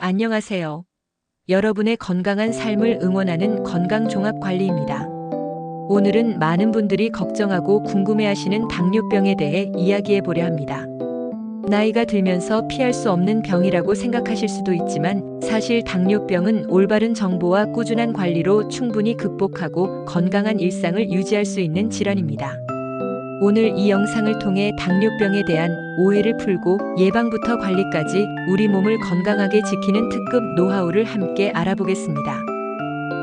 안녕하세요. 여러분의 건강한 삶을 응원하는 건강종합관리입니다. 오늘은 많은 분들이 걱정하고 궁금해하시는 당뇨병에 대해 이야기해 보려 합니다. 나이가 들면서 피할 수 없는 병이라고 생각하실 수도 있지만 사실 당뇨병은 올바른 정보와 꾸준한 관리로 충분히 극복하고 건강한 일상을 유지할 수 있는 질환입니다. 오늘 이 영상을 통해 당뇨병에 대한 오해를 풀고 예방부터 관리까지 우리 몸을 건강하게 지키는 특급 노하우를 함께 알아보겠습니다.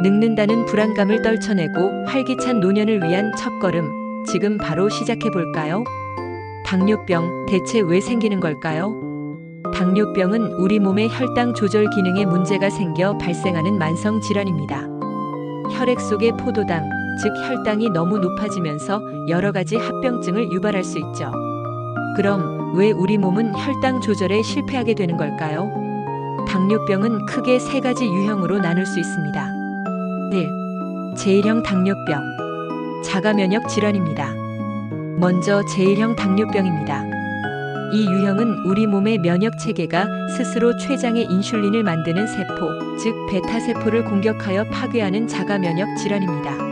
늙는다는 불안감을 떨쳐내고 활기찬 노년을 위한 첫걸음, 지금 바로 시작해 볼까요? 당뇨병, 대체 왜 생기는 걸까요? 당뇨병은 우리 몸의 혈당 조절 기능에 문제가 생겨 발생하는 만성 질환입니다. 혈액 속의 포도당, 즉 혈당이 너무 높아지면서 여러 가지 합병증을 유발할 수 있죠. 그럼 왜 우리 몸은 혈당 조절에 실패하게 되는 걸까요? 당뇨병은 크게 세 가지 유형으로 나눌 수 있습니다. 1. 제1형 당뇨병. 자가 면역 질환입니다. 먼저 제1형 당뇨병입니다. 이 유형은 우리 몸의 면역 체계가 스스로 췌장에 인슐린을 만드는 세포, 즉 베타세포를 공격하여 파괴하는 자가 면역 질환입니다.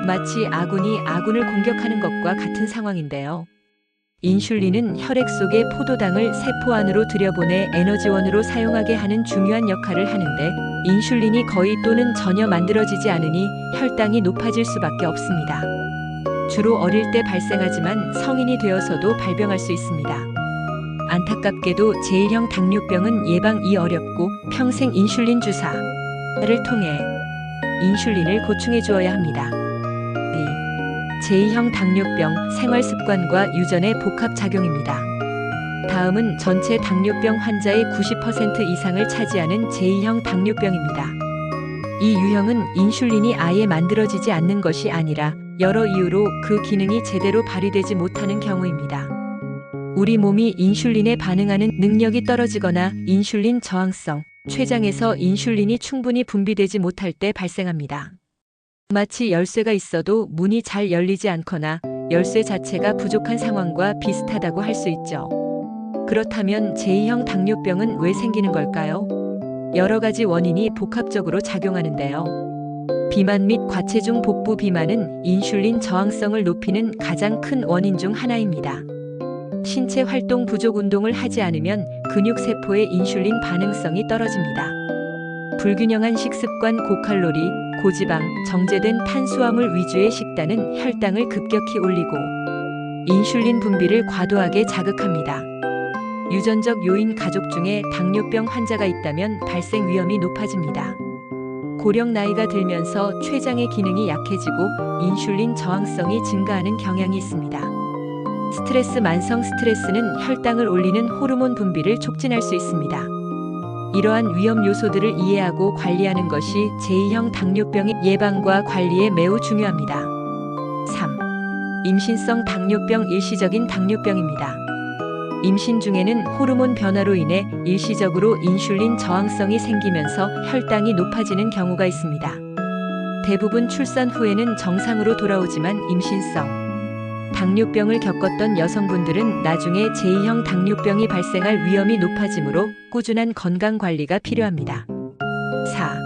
마치 아군이 아군을 공격하는 것과 같은 상황인데요. 인슐린은 혈액 속의 포도당을 세포 안으로 들여보내 에너지원으로 사용하게 하는 중요한 역할을 하는데, 인슐린이 거의 또는 전혀 만들어지지 않으니 혈당이 높아질 수밖에 없습니다. 주로 어릴 때 발생하지만 성인이 되어서도 발병할 수 있습니다. 안타깝게도 제1형 당뇨병은 예방이 어렵고 평생 인슐린 주사를 통해 인슐린을 보충해 주어야 합니다. 제2형 당뇨병, 생활습관과 유전의 복합작용입니다. 다음은 전체 당뇨병 환자의 90% 이상을 차지하는 제2형 당뇨병입니다. 이 유형은 인슐린이 아예 만들어지지 않는 것이 아니라 여러 이유로 그 기능이 제대로 발휘되지 못하는 경우입니다. 우리 몸이 인슐린에 반응하는 능력이 떨어지거나 인슐린 저항성, 췌장에서 인슐린이 충분히 분비되지 못할 때 발생합니다. 마치 열쇠가 있어도 문이 잘 열리지 않거나 열쇠 자체가 부족한 상황과 비슷하다고 할 수 있죠. 그렇다면 제2형 당뇨병은 왜 생기는 걸까요? 여러 가지 원인이 복합적으로 작용하는데요. 비만 및 과체중 복부 비만은 인슐린 저항성을 높이는 가장 큰 원인 중 하나입니다. 신체 활동 부족 운동을 하지 않으면 근육세포의 인슐린 반응성이 떨어집니다. 불균형한 식습관, 고칼로리, 고지방, 정제된 탄수화물 위주의 식단은 혈당을 급격히 올리고 인슐린 분비를 과도하게 자극합니다. 유전적 요인, 가족 중에 당뇨병 환자가 있다면 발생 위험이 높아집니다. 고령 나이가 들면서 췌장의 기능이 약해지고 인슐린 저항성이 증가하는 경향이 있습니다. 스트레스, 만성 스트레스는 혈당을 올리는 호르몬 분비를 촉진할 수 있습니다. 이러한 위험 요소들을 이해하고 관리하는 것이 제2형 당뇨병의 예방과 관리에 매우 중요합니다. 3. 임신성 당뇨병, 일시적인 당뇨병입니다. 임신 중에는 호르몬 변화로 인해 일시적으로 인슐린 저항성이 생기면서 혈당이 높아지는 경우가 있습니다. 대부분 출산 후에는 정상으로 돌아오지만 임신성 당뇨병을 겪었던 여성분들은 나중에 제2형 당뇨병이 발생할 위험이 높아지므로 꾸준한 건강관리가 필요합니다. 4.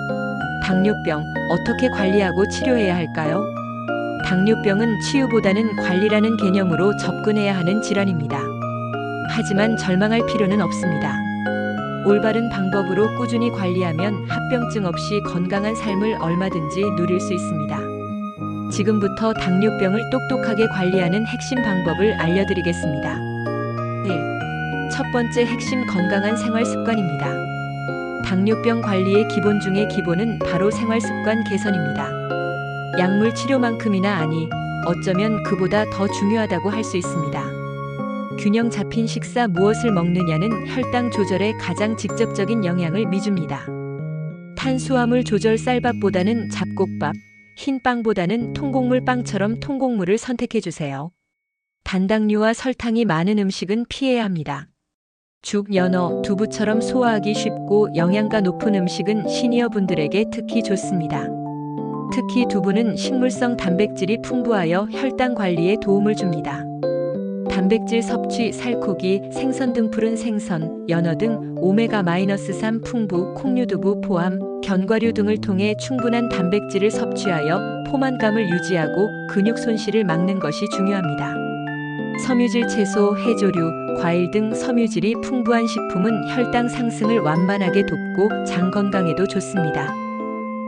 당뇨병, 어떻게 관리하고 치료해야 할까요? 당뇨병은 치유보다는 관리라는 개념으로 접근해야 하는 질환입니다. 하지만 절망할 필요는 없습니다. 올바른 방법으로 꾸준히 관리하면 합병증 없이 건강한 삶을 얼마든지 누릴 수 있습니다. 지금부터 당뇨병을 똑똑하게 관리하는 핵심 방법을 알려드리겠습니다. 1. 첫 번째 핵심, 건강한 생활 습관입니다. 당뇨병 관리의 기본 중의 기본은 바로 생활 습관 개선입니다. 약물 치료만큼이나 아니, 어쩌면 그보다 더 중요하다고 할 수 있습니다. 균형 잡힌 식사, 무엇을 먹느냐는 혈당 조절에 가장 직접적인 영향을 미줍니다. 탄수화물 조절, 쌀밥보다는 잡곡밥, 흰 빵보다는 통곡물 빵처럼 통곡물을 선택해 주세요. 단당류와 설탕이 많은 음식은 피해야 합니다. 죽, 연어, 두부처럼 소화하기 쉽고 영양가 높은 음식은 시니어 분들에게 특히 좋습니다. 특히 두부는 식물성 단백질이 풍부하여 혈당 관리에 도움을 줍니다. 단백질 섭취, 살코기, 생선 등 푸른 생선, 연어 등 오메가-3 풍부, 콩류두부 포함, 견과류 등을 통해 충분한 단백질을 섭취하여 포만감을 유지하고 근육 손실을 막는 것이 중요합니다. 섬유질 채소, 해조류, 과일 등 섬유질이 풍부한 식품은 혈당 상승을 완만하게 돕고 장 건강에도 좋습니다.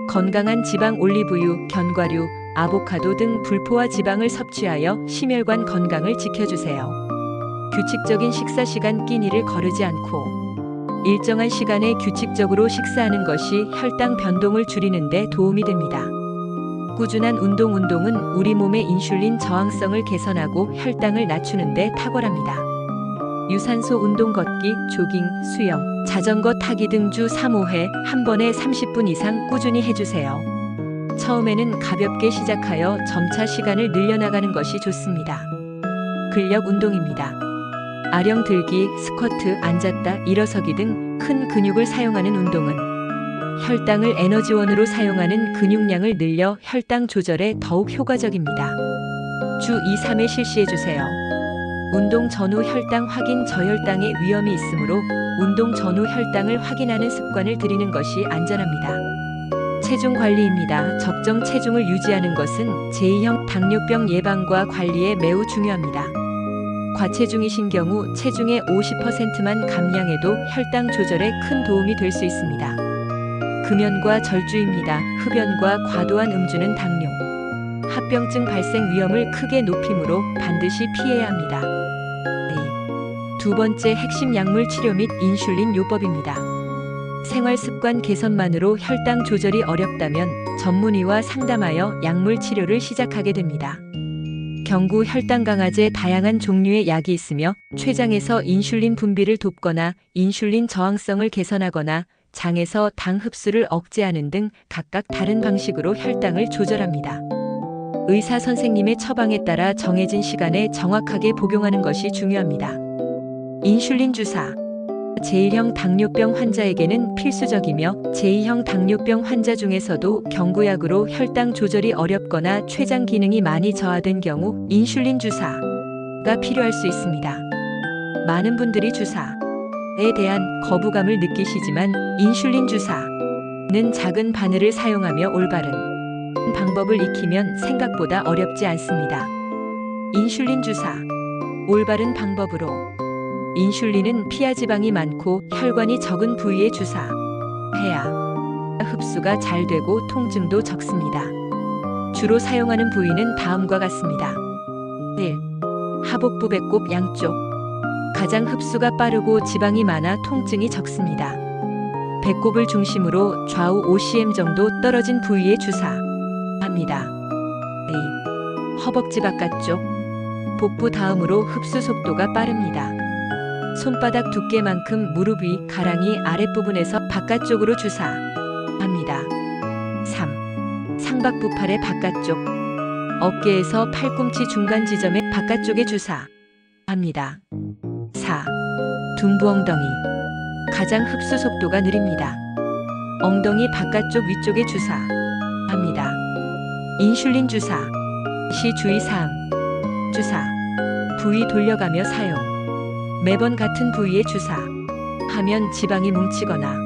건강한 지방 올리브유, 견과류, 아보카도 등 불포화 지방을 섭취하여 심혈관 건강을 지켜주세요. 규칙적인 식사 시간 끼니를 거르지 않고 일정한 시간에 규칙적으로 식사하는 것이 혈당 변동을 줄이는 데 도움이 됩니다. 꾸준한 운동은 우리 몸의 인슐린 저항성을 개선하고 혈당을 낮추는 데 탁월합니다. 유산소 운동 걷기, 조깅, 수영, 자전거 타기 등 주 3-5회 한 번에 30분 이상 꾸준히 해주세요. 처음에는 가볍게 시작하여 점차 시간을 늘려나가는 것이 좋습니다. 근력 운동입니다. 아령 들기, 스쿼트, 앉았다, 일어서기 등 큰 근육을 사용하는 운동은 혈당을 에너지원으로 사용하는 근육량을 늘려 혈당 조절에 더욱 효과적입니다. 주 2-3회 실시해주세요. 운동 전후 혈당 확인. 저혈당의 위험이 있으므로 운동 전후 혈당을 확인하는 습관을 들이는 것이 안전합니다. 체중 관리입니다. 적정 체중을 유지하는 것은 제2형 당뇨병 예방과 관리에 매우 중요합니다. 과체중이신 경우 체중의 50%만 감량해도 혈당 조절에 큰 도움이 될 수 있습니다. 금연과 절주입니다. 흡연과 과도한 음주는 당뇨, 합병증 발생 위험을 크게 높이므로 반드시 피해야 합니다. 두 번째 핵심 약물 치료 및 인슐린 요법입니다. 생활 습관 개선만으로 혈당 조절이 어렵다면 전문의와 상담하여 약물 치료를 시작하게 됩니다. 경구 혈당 강화제 다양한 종류의 약이 있으며 췌장에서 인슐린 분비를 돕거나 인슐린 저항성을 개선하거나 장에서 당 흡수를 억제하는 등 각각 다른 방식으로 혈당을 조절합니다. 의사 선생님의 처방에 따라 정해진 시간에 정확하게 복용하는 것이 중요합니다. 인슐린 주사. 제1형 당뇨병 환자에게는 필수적이며 제2형 당뇨병 환자 중에서도 경구약으로 혈당 조절이 어렵거나 췌장 기능이 많이 저하된 경우 인슐린 주사가 필요할 수 있습니다. 많은 분들이 주사에 대한 거부감을 느끼시지만 인슐린 주사는 작은 바늘을 사용하며 올바른 방법을 익히면 생각보다 어렵지 않습니다. 인슐린 주사. 올바른 방법으로 인슐린은 피하지방이 많고 혈관이 적은 부위에 주사해야 흡수가 잘 되고 통증도 적습니다. 주로 사용하는 부위는 다음과 같습니다. 1. 하복부, 배꼽 양쪽. 가장 흡수가 빠르고 지방이 많아 통증이 적습니다. 배꼽을 중심으로 좌우 5cm 정도 떨어진 부위에 주사합니다. 2. 허벅지 바깥쪽. 복부 다음으로 흡수 속도가 빠릅니다. 손바닥 두께만큼 무릎 위, 가랑이 아랫부분에서 바깥쪽으로 주사합니다. 3. 상박부팔의 바깥쪽. 어깨에서 팔꿈치 중간 지점의 바깥쪽에 주사합니다. 4. 둔부 엉덩이. 가장 흡수 속도가 느립니다. 엉덩이 바깥쪽 위쪽에 주사합니다. 인슐린 주사 시 주의사항. 주사 부위 돌려가며 사용. 매번 같은 부위에 주사하면 지방이 뭉치거나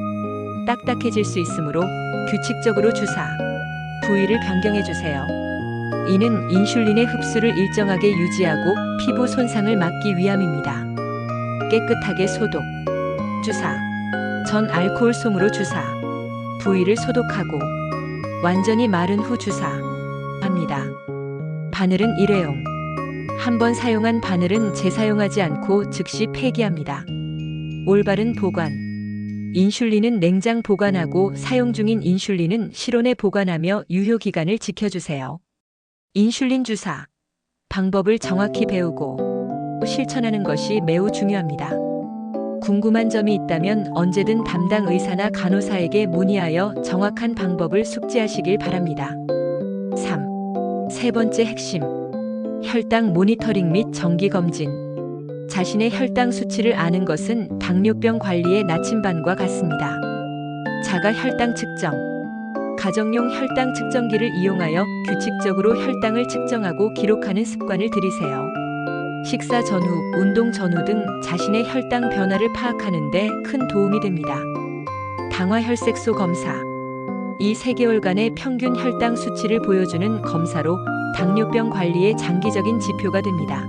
딱딱해질 수 있으므로 규칙적으로 주사 부위를 변경해 주세요. 이는 인슐린의 흡수를 일정하게 유지하고 피부 손상을 막기 위함입니다. 깨끗하게 소독. 주사 전 알코올 솜으로 주사 부위를 소독하고 완전히 마른 후 주사합니다. 바늘은 일회용. 한번 사용한 바늘은 재사용하지 않고 즉시 폐기합니다. 올바른 보관. 인슐린은 냉장 보관하고 사용 중인 인슐린은 실온에 보관하며 유효 기간을 지켜주세요. 인슐린 주사 방법을 정확히 배우고 실천하는 것이 매우 중요합니다. 궁금한 점이 있다면 언제든 담당 의사나 간호사에게 문의하여 정확한 방법을 숙지하시길 바랍니다. 3. 세 번째 핵심. 혈당 모니터링 및 정기검진. 자신의 혈당 수치를 아는 것은 당뇨병 관리의 나침반과 같습니다. 자가 혈당 측정. 가정용 혈당 측정기를 이용하여 규칙적으로 혈당을 측정하고 기록하는 습관을 들이세요. 식사 전후, 운동 전후 등 자신의 혈당 변화를 파악하는 데 큰 도움이 됩니다. 당화혈색소 검사. 이 3개월간의 평균 혈당 수치를 보여주는 검사로 당뇨병 관리의 장기적인 지표가 됩니다.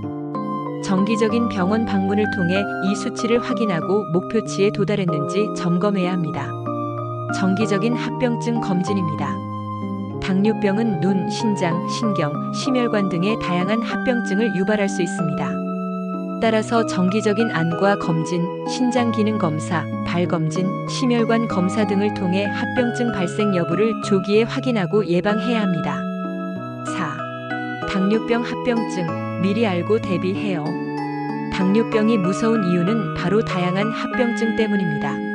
정기적인 병원 방문을 통해 이 수치를 확인하고 목표치에 도달했는지 점검해야 합니다. 정기적인 합병증 검진입니다. 당뇨병은 눈, 신장, 신경, 심혈관 등의 다양한 합병증을 유발할 수 있습니다. 따라서 정기적인 안과 검진, 신장 기능 검사, 발 검진, 심혈관 검사 등을 통해 합병증 발생 여부를 조기에 확인하고 예방해야 합니다. 4. 당뇨병 합병증, 미리 알고 대비해요. 당뇨병이 무서운 이유는 바로 다양한 합병증 때문입니다.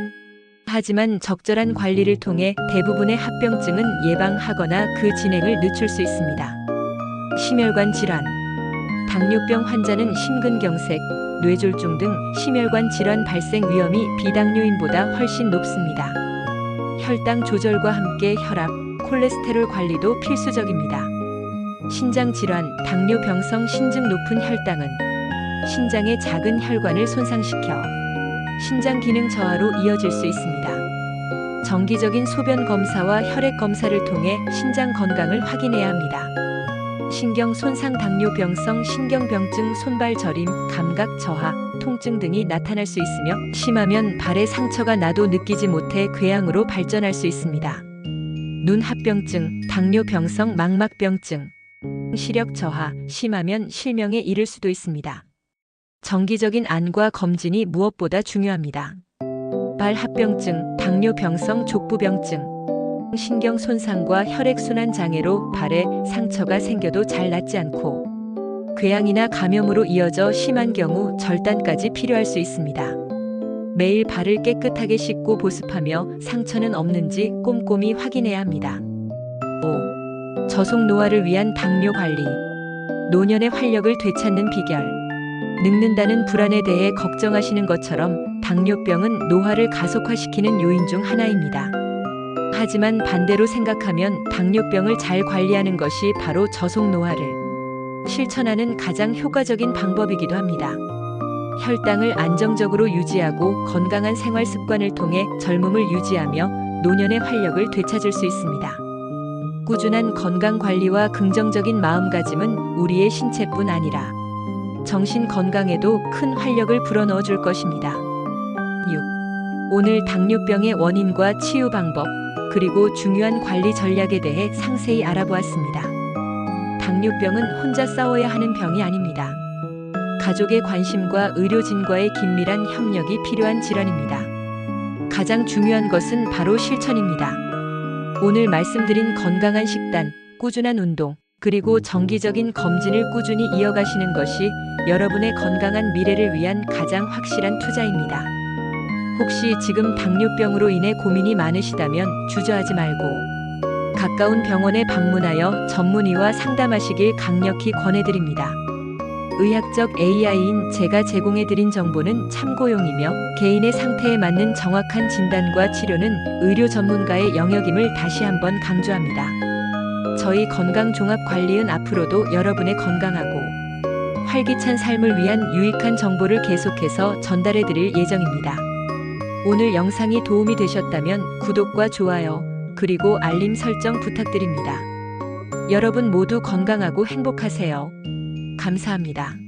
하지만 적절한 관리를 통해 대부분의 합병증은 예방하거나 그 진행을 늦출 수 있습니다. 심혈관 질환. 당뇨병 환자는 심근경색, 뇌졸중 등 심혈관 질환 발생 위험이 비당뇨인보다 훨씬 높습니다. 혈당 조절과 함께 혈압, 콜레스테롤 관리도 필수적입니다. 신장 질환, 당뇨병성 신증 높은 혈당은 신장의 작은 혈관을 손상시켜 신장 기능 저하로 이어질 수 있습니다. 정기적인 소변 검사와 혈액 검사를 통해 신장 건강을 확인해야 합니다. 신경 손상 당뇨병성 신경병증 손발 저림, 감각 저하, 통증 등이 나타날 수 있으며 심하면 발에 상처가 나도 느끼지 못해 궤양으로 발전할 수 있습니다. 눈 합병증, 당뇨병성 망막병증, 시력 저하, 심하면 실명에 이를 수도 있습니다. 정기적인 안과 검진이 무엇보다 중요합니다. 발 합병증, 당뇨병성 족부병증, 신경 손상과 혈액순환 장애로 발에 상처가 생겨도 잘 낫지 않고 궤양이나 감염으로 이어져 심한 경우 절단까지 필요할 수 있습니다. 매일 발을 깨끗하게 씻고 보습하며 상처는 없는지 꼼꼼히 확인해야 합니다. 5. 저속 노화를 위한 당뇨 관리. 노년의 활력을 되찾는 비결. 늙는다는 불안에 대해 걱정하시는 것처럼 당뇨병은 노화를 가속화시키는 요인 중 하나입니다. 하지만 반대로 생각하면 당뇨병을 잘 관리하는 것이 바로 저속 노화를 실천하는 가장 효과적인 방법이기도 합니다. 혈당을 안정적으로 유지하고 건강한 생활 습관을 통해 젊음을 유지하며 노년의 활력을 되찾을 수 있습니다. 꾸준한 건강 관리와 긍정적인 마음가짐은 우리의 신체뿐 아니라 정신 건강에도 큰 활력을 불어넣어 줄 것입니다. 6. 오늘 당뇨병의 원인과 치유 방법, 그리고 중요한 관리 전략에 대해 상세히 알아보았습니다. 당뇨병은 혼자 싸워야 하는 병이 아닙니다. 가족의 관심과 의료진과의 긴밀한 협력이 필요한 질환입니다. 가장 중요한 것은 바로 실천입니다. 오늘 말씀드린 건강한 식단, 꾸준한 운동, 그리고 정기적인 검진을 꾸준히 이어가시는 것이 여러분의 건강한 미래를 위한 가장 확실한 투자입니다. 혹시 지금 당뇨병으로 인해 고민이 많으시다면 주저하지 말고 가까운 병원에 방문하여 전문의와 상담하시길 강력히 권해드립니다. 의학적 AI인 제가 제공해드린 정보는 참고용이며 개인의 상태에 맞는 정확한 진단과 치료는 의료 전문가의 영역임을 다시 한번 강조합니다. 저희 건강종합관리은 앞으로도 여러분의 건강하고 활기찬 삶을 위한 유익한 정보를 계속해서 전달해드릴 예정입니다. 오늘 영상이 도움이 되셨다면 구독과 좋아요, 그리고 알림 설정 부탁드립니다. 여러분 모두 건강하고 행복하세요. 감사합니다.